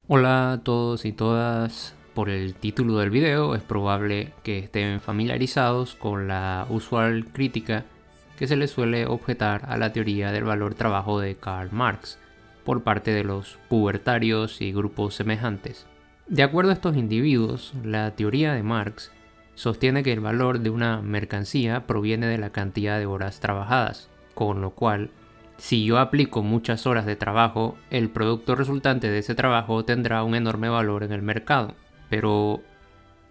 Hola a todos y todas. Por el título del video es probable que estén familiarizados con la usual crítica que se le suele objetar a la teoría del valor trabajo de Karl Marx por parte de los pubertarios y grupos semejantes. De acuerdo a estos individuos, la teoría de Marx sostiene que el valor de una mercancía proviene de la cantidad de horas trabajadas, con lo cual si yo aplico muchas horas de trabajo, el producto resultante de ese trabajo tendrá un enorme valor en el mercado. Pero,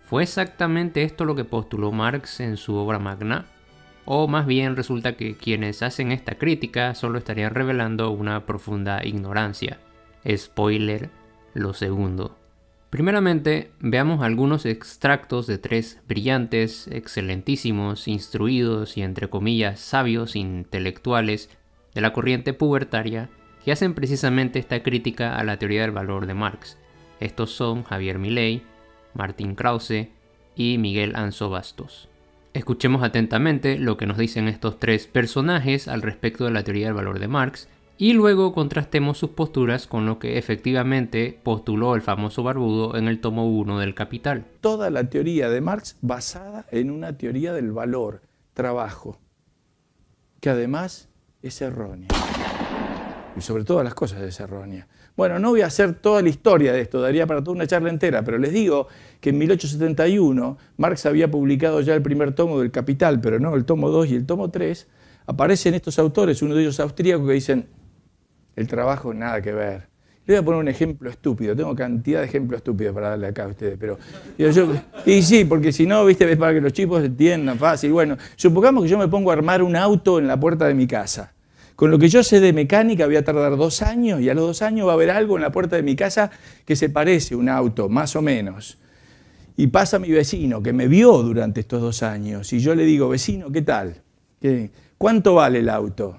¿fue exactamente esto lo que postuló Marx en su obra magna? ¿O más bien resulta que quienes hacen esta crítica solo estarían revelando una profunda ignorancia? Spoiler, lo segundo. Primeramente, veamos algunos extractos de tres brillantes, excelentísimos, instruidos y entre comillas sabios intelectuales de la corriente pubertaria que hacen precisamente esta crítica a la teoría del valor de Marx. Estos son Javier Milei, Martín Krause y Miguel Anso Bastos. Escuchemos atentamente lo que nos dicen estos tres personajes al respecto de la teoría del valor de Marx y luego contrastemos sus posturas con lo que efectivamente postuló el famoso barbudo en el tomo 1 del Capital. Toda la teoría de Marx basada en una teoría del valor, trabajo, que además es errónea. Y sobre todas las cosas es errónea. Bueno, no voy a hacer toda la historia de esto, daría para toda una charla entera, pero les digo que en 1871 Marx había publicado ya el primer tomo del Capital, pero no el tomo 2 y el tomo 3. Aparecen estos autores, uno de ellos austríaco, que dicen, el trabajo nada que ver. Le voy a poner un ejemplo estúpido, tengo cantidad de ejemplos estúpidos para darle acá a ustedes, pero y sí, porque si no, viste, es para que los chicos entiendan fácil. Bueno, supongamos que yo me pongo a armar un auto en la puerta de mi casa. Con lo que yo sé de mecánica voy a tardar 2 años y a los 2 años va a haber algo en la puerta de mi casa que se parece a un auto, más o menos. Y pasa mi vecino que me vio durante estos 2 años y yo le digo, vecino, ¿qué tal? ¿Cuánto vale el auto?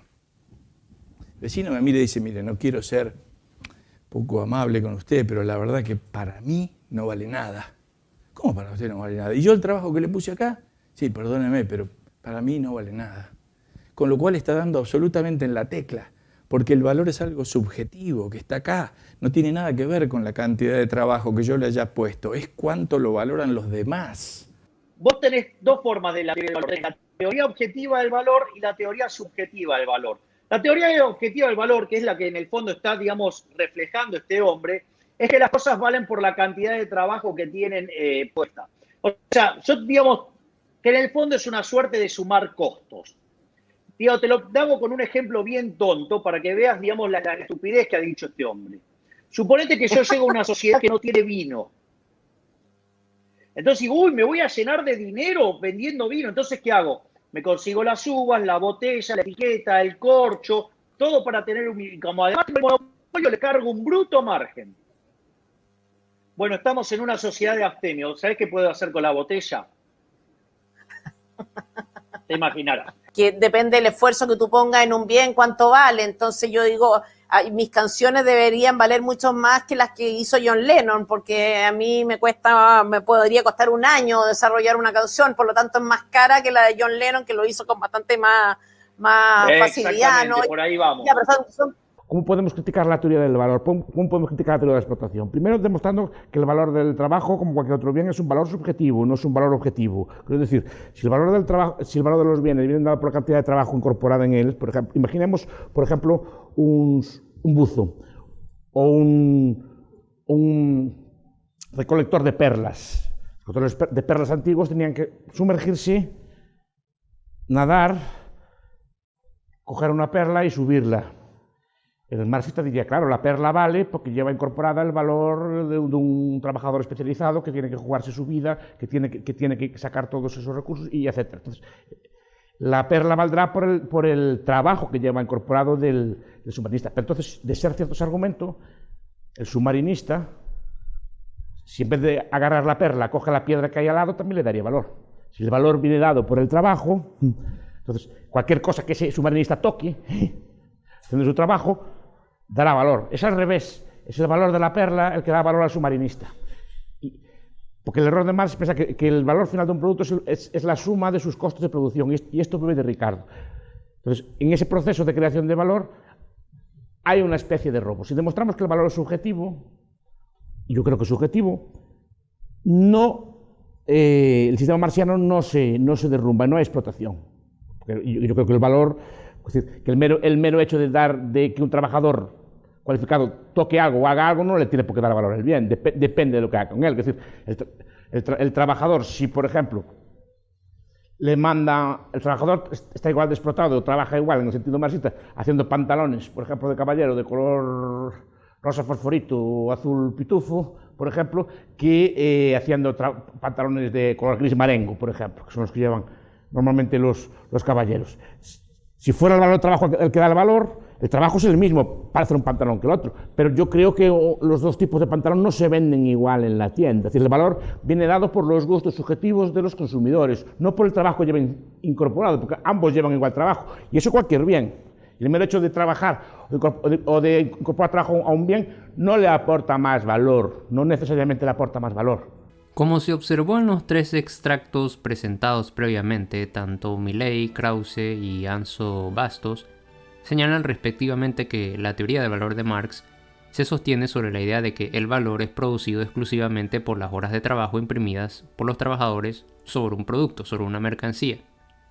El vecino me mira y dice, mire, no quiero ser poco amable con usted, pero la verdad que para mí no vale nada. ¿Cómo para usted no vale nada? ¿Y yo el trabajo que le puse acá? Sí, perdóneme, pero para mí no vale nada. Con lo cual está dando absolutamente en la tecla, porque el valor es algo subjetivo, que está acá, no tiene nada que ver con la cantidad de trabajo que yo le haya puesto, es cuánto lo valoran los demás. Vos tenés dos formas de la teoría del valor, la teoría objetiva del valor y la teoría subjetiva del valor. La teoría objetiva del valor, que es la que en el fondo está, digamos, reflejando este hombre, es que las cosas valen por la cantidad de trabajo que tienen puesta. O sea, yo digamos que en el fondo es una suerte de sumar costos. Digo, te lo hago con un ejemplo bien tonto para que veas, digamos, la estupidez que ha dicho este hombre. Suponete que yo llego a una sociedad que no tiene vino. Entonces digo, uy, me voy a llenar de dinero vendiendo vino. Entonces, ¿qué hago? Me consigo las uvas, la botella, la etiqueta, el corcho, todo para tener un... Como además yo le cargo un bruto margen. Bueno, estamos en una sociedad de abstemio. ¿Sabés qué puedo hacer con la botella? Te imaginarás. Que depende del esfuerzo que tú pongas en un bien, cuánto vale. Entonces yo digo, mis canciones deberían valer mucho más que las que hizo John Lennon, porque a mí me podría costar un año desarrollar una canción, por lo tanto es más cara que la de John Lennon, que lo hizo con bastante más facilidad, ¿no? Por ahí vamos. Ya, pero son ¿Cómo podemos criticar la teoría del valor? ¿Cómo podemos criticar la teoría de la explotación? Primero, demostrando que el valor del trabajo, como cualquier otro bien, es un valor subjetivo, no es un valor objetivo. Es decir, si el valor del trabajo, si el valor de los bienes viene dado por la cantidad de trabajo incorporada en él, por ejemplo, imaginemos, por ejemplo, un buzo o un recolector de perlas. Los recolectores de perlas antiguos tenían que sumergirse, nadar, coger una perla y subirla. El marxista diría, claro, la perla vale porque lleva incorporada el valor de un trabajador especializado que tiene que jugarse su vida, que tiene que sacar todos esos recursos, y etc. Entonces, la perla valdrá por el trabajo que lleva incorporado del submarinista. Pero entonces, de ser cierto ese argumento, el submarinista, si en vez de agarrar la perla, coge la piedra que hay al lado, también le daría valor. Si el valor viene dado por el trabajo, entonces cualquier cosa que ese submarinista toque, haciendo su trabajo, dará valor. Es al revés, es el valor de la perla el que da valor al submarinista. Porque el error de Marx piensa que el valor final de un producto es la suma de sus costos de producción, y esto viene de Ricardo. Entonces, en ese proceso de creación de valor hay una especie de robo. Si demostramos que el valor es subjetivo, yo creo que es subjetivo, el sistema marxiano no se derrumba, no hay explotación. Yo creo que el valor, es decir, que el mero hecho de que un trabajador cualificado toque algo o haga algo no le tiene por qué dar valor al bien, depende de lo que haga con él. Es decir, el trabajador, si por ejemplo el trabajador está igual de explotado o trabaja igual en el sentido marxista haciendo pantalones, por ejemplo, de caballero de color rosa fosforito o azul pitufo, por ejemplo, que haciendo pantalones de color gris marengo, por ejemplo, que son los que llevan normalmente los caballeros. Si fuera el valor del trabajo el que da el valor, el trabajo es el mismo para hacer un pantalón que el otro, pero yo creo que los dos tipos de pantalón no se venden igual en la tienda. Es decir, el valor viene dado por los gustos subjetivos de los consumidores, no por el trabajo que lleven incorporado, porque ambos llevan igual trabajo, y eso cualquier bien. Y el mero hecho de trabajar o de incorporar trabajo a un bien no le aporta más valor, no necesariamente le aporta más valor. Como se observó en los 3 extractos presentados previamente, tanto Milley, Krause y Anso Bastos señalan respectivamente que la teoría del valor de Marx se sostiene sobre la idea de que el valor es producido exclusivamente por las horas de trabajo imprimidas por los trabajadores sobre un producto, sobre una mercancía.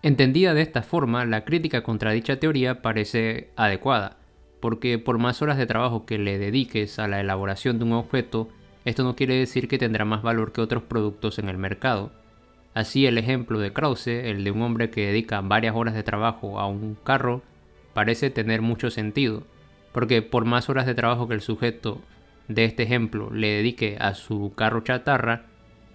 Entendida de esta forma, la crítica contra dicha teoría parece adecuada, porque por más horas de trabajo que le dediques a la elaboración de un objeto, esto no quiere decir que tendrá más valor que otros productos en el mercado. Así, el ejemplo de Krause, el de un hombre que dedica varias horas de trabajo a un carro, parece tener mucho sentido, porque por más horas de trabajo que el sujeto de este ejemplo le dedique a su carro chatarra,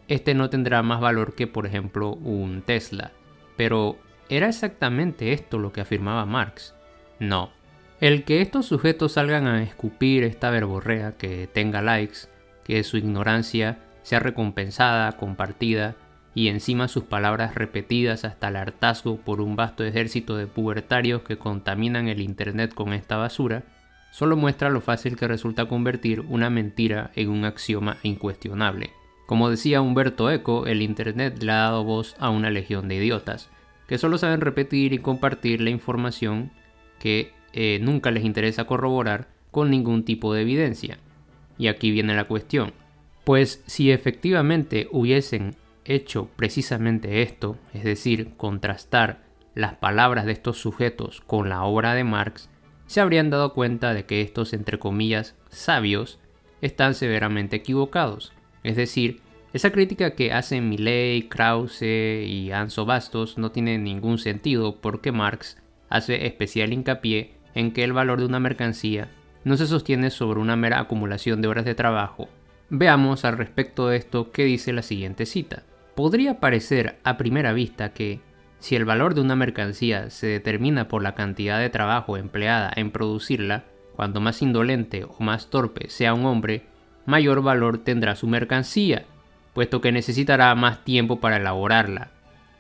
este no tendrá más valor que, por ejemplo, un Tesla. Pero, ¿era exactamente esto lo que afirmaba Marx? No. El que estos sujetos salgan a escupir esta verborrea que tenga likes, que su ignorancia sea recompensada, compartida y encima sus palabras repetidas hasta el hartazgo por un vasto ejército de pubertarios que contaminan el internet con esta basura, solo muestra lo fácil que resulta convertir una mentira en un axioma incuestionable. Como decía Umberto Eco, el internet le ha dado voz a una legión de idiotas, que solo saben repetir y compartir la información que nunca les interesa corroborar con ningún tipo de evidencia. Y aquí viene la cuestión, pues si efectivamente hubiesen hecho precisamente esto, es decir, contrastar las palabras de estos sujetos con la obra de Marx, se habrían dado cuenta de que estos, entre comillas, sabios, están severamente equivocados. Es decir, esa crítica que hacen Milley, Krause y Anso Bastos no tiene ningún sentido porque Marx hace especial hincapié en que el valor de una mercancía no se sostiene sobre una mera acumulación de horas de trabajo. Veamos al respecto de esto qué dice la siguiente cita. Podría parecer a primera vista que, si el valor de una mercancía se determina por la cantidad de trabajo empleada en producirla, cuanto más indolente o más torpe sea un hombre, mayor valor tendrá su mercancía, puesto que necesitará más tiempo para elaborarla.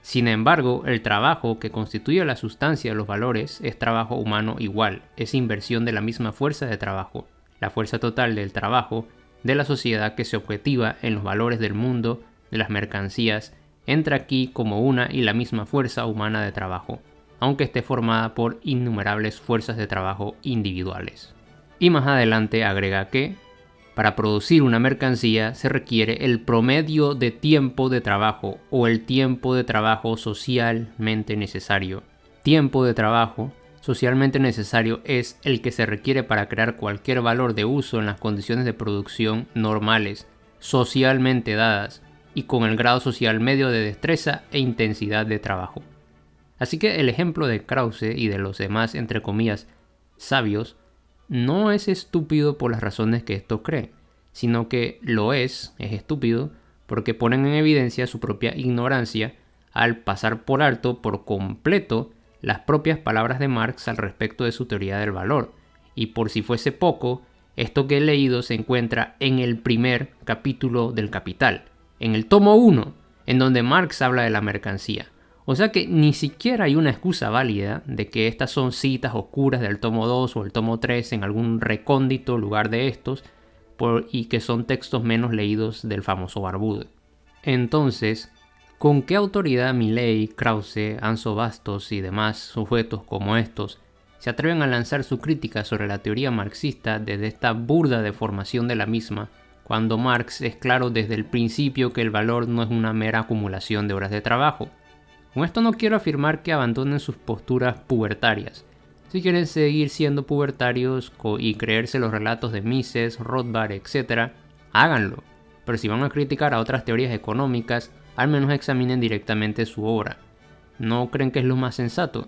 Sin embargo, el trabajo que constituye la sustancia de los valores es trabajo humano igual, es inversión de la misma fuerza de trabajo. La fuerza total del trabajo de la sociedad que se objetiva en los valores del mundo, de las mercancías, entra aquí como una y la misma fuerza humana de trabajo, aunque esté formada por innumerables fuerzas de trabajo individuales. Y más adelante agrega que, para producir una mercancía se requiere el promedio de tiempo de trabajo o el tiempo de trabajo socialmente necesario. Tiempo de trabajo socialmente necesario es el que se requiere para crear cualquier valor de uso en las condiciones de producción normales, socialmente dadas y con el grado social medio de destreza e intensidad de trabajo. Así que el ejemplo de Krause y de los demás, entre comillas, sabios, no es estúpido por las razones que estos creen, sino que lo es estúpido porque ponen en evidencia su propia ignorancia al pasar por alto por completo las propias palabras de Marx al respecto de su teoría del valor. Y por si fuese poco, esto que he leído se encuentra en el primer capítulo del Capital, en el tomo 1, en donde Marx habla de la mercancía. O sea que ni siquiera hay una excusa válida de que estas son citas oscuras del tomo 2 o el tomo 3 en algún recóndito lugar de estos, y que son textos menos leídos del famoso barbudo. Entonces, ¿con qué autoridad Milley, Krause, Anso Bastos y demás sujetos como estos se atreven a lanzar su crítica sobre la teoría marxista desde esta burda deformación de la misma, cuando Marx es claro desde el principio que el valor no es una mera acumulación de horas de trabajo. Con esto no quiero afirmar que abandonen sus posturas pubertarias. Si quieren seguir siendo pubertarios y creerse los relatos de Mises, Rothbard, etc., háganlo. Pero si van a criticar a otras teorías económicas, al menos examinen directamente su obra. ¿No creen que es lo más sensato?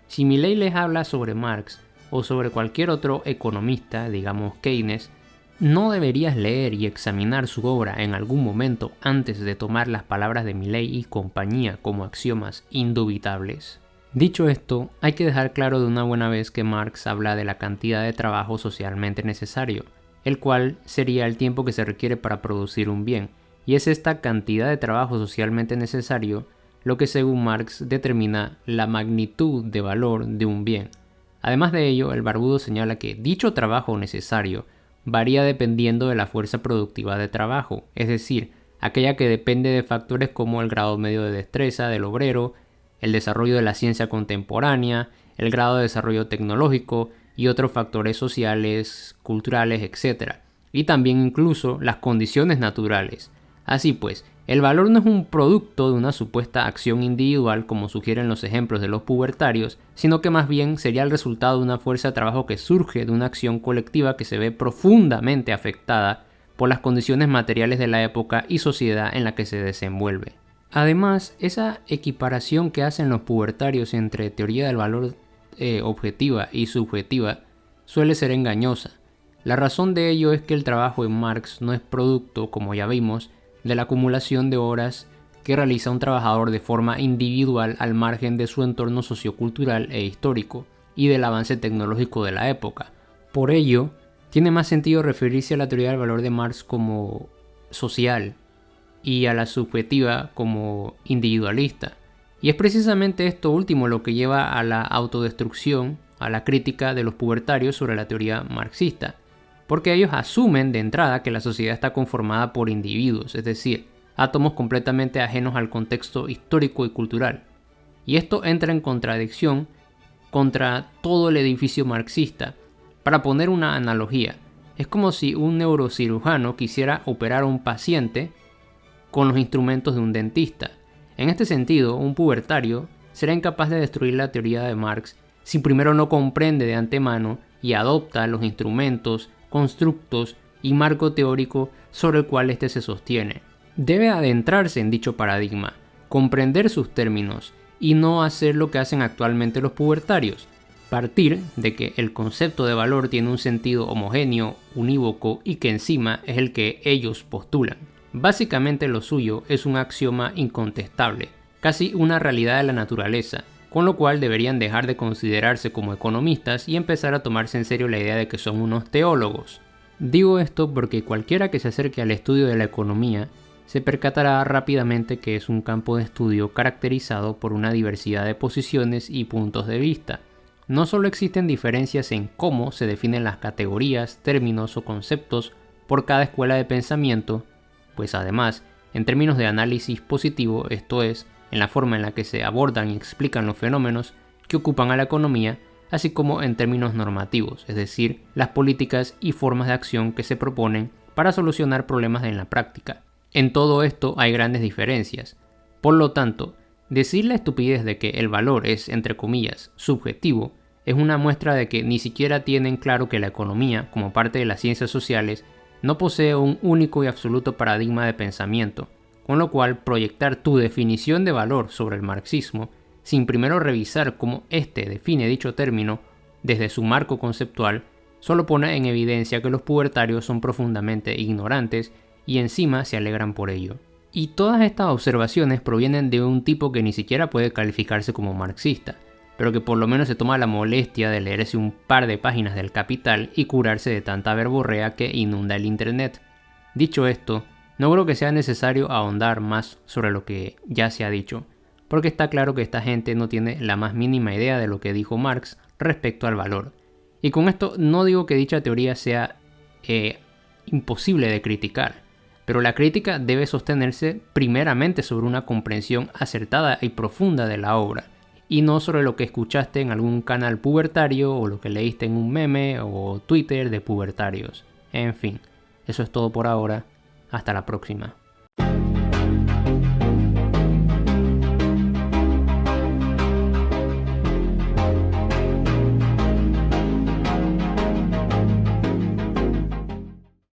Si Milei les habla sobre Marx o sobre cualquier otro economista, digamos Keynes, ¿no deberías leer y examinar su obra en algún momento antes de tomar las palabras de Milei y compañía como axiomas indubitables? Dicho esto, hay que dejar claro de una buena vez que Marx habla de la cantidad de trabajo socialmente necesario, el cual sería el tiempo que se requiere para producir un bien, y es esta cantidad de trabajo socialmente necesario lo que según Marx determina la magnitud de valor de un bien. Además de ello, el barbudo señala que dicho trabajo necesario varía dependiendo de la fuerza productiva de trabajo, es decir, aquella que depende de factores como el grado medio de destreza del obrero, el desarrollo de la ciencia contemporánea, el grado de desarrollo tecnológico y otros factores sociales, culturales, etc. Y también incluso las condiciones naturales. Así pues, el valor no es un producto de una supuesta acción individual como sugieren los ejemplos de los pubertarios, sino que más bien sería el resultado de una fuerza de trabajo que surge de una acción colectiva que se ve profundamente afectada por las condiciones materiales de la época y sociedad en la que se desenvuelve. Además, esa equiparación que hacen los pubertarios entre teoría del valor objetiva y subjetiva suele ser engañosa. La razón de ello es que el trabajo en Marx no es producto, como ya vimos, de la acumulación de horas que realiza un trabajador de forma individual al margen de su entorno sociocultural e histórico y del avance tecnológico de la época. Por ello, tiene más sentido referirse a la teoría del valor de Marx como social y a la subjetiva como individualista. Y es precisamente esto último lo que lleva a la autodestrucción, a la crítica de los pubertarios sobre la teoría marxista, porque ellos asumen de entrada que la sociedad está conformada por individuos, es decir, átomos completamente ajenos al contexto histórico y cultural. Y esto entra en contradicción contra todo el edificio marxista. Para poner una analogía, es como si un neurocirujano quisiera operar a un paciente con los instrumentos de un dentista. En este sentido, un pubertario será incapaz de destruir la teoría de Marx si primero no comprende de antemano y adopta los instrumentos, constructos y marco teórico sobre el cual éste se sostiene. Debe adentrarse en dicho paradigma, comprender sus términos y no hacer lo que hacen actualmente los pubertarios, partir de que el concepto de valor tiene un sentido homogéneo, unívoco y que encima es el que ellos postulan. Básicamente lo suyo es un axioma incontestable, casi una realidad de la naturaleza, con lo cual deberían dejar de considerarse como economistas y empezar a tomarse en serio la idea de que son unos teólogos. Digo esto porque cualquiera que se acerque al estudio de la economía se percatará rápidamente que es un campo de estudio caracterizado por una diversidad de posiciones y puntos de vista. No solo existen diferencias en cómo se definen las categorías, términos o conceptos por cada escuela de pensamiento, pues además, en términos de análisis positivo, esto es, en la forma en la que se abordan y explican los fenómenos que ocupan a la economía, así como en términos normativos, es decir, las políticas y formas de acción que se proponen para solucionar problemas en la práctica. En todo esto hay grandes diferencias. Por lo tanto, decir la estupidez de que el valor es, entre comillas, subjetivo, es una muestra de que ni siquiera tienen claro que la economía, como parte de las ciencias sociales, no posee un único y absoluto paradigma de pensamiento, con lo cual proyectar tu definición de valor sobre el marxismo, sin primero revisar cómo éste define dicho término desde su marco conceptual, solo pone en evidencia que los pubertarios son profundamente ignorantes y encima se alegran por ello. Y todas estas observaciones provienen de un tipo que ni siquiera puede calificarse como marxista, pero que por lo menos se toma la molestia de leerse un par de páginas del Capital y curarse de tanta verborrea que inunda el internet. Dicho esto, no creo que sea necesario ahondar más sobre lo que ya se ha dicho, porque está claro que esta gente no tiene la más mínima idea de lo que dijo Marx respecto al valor. Y con esto no digo que dicha teoría sea imposible de criticar, pero la crítica debe sostenerse primeramente sobre una comprensión acertada y profunda de la obra, y no sobre lo que escuchaste en algún canal pubertario o lo que leíste en un meme o Twitter de pubertarios. En fin, Eso es todo por ahora. Hasta la próxima.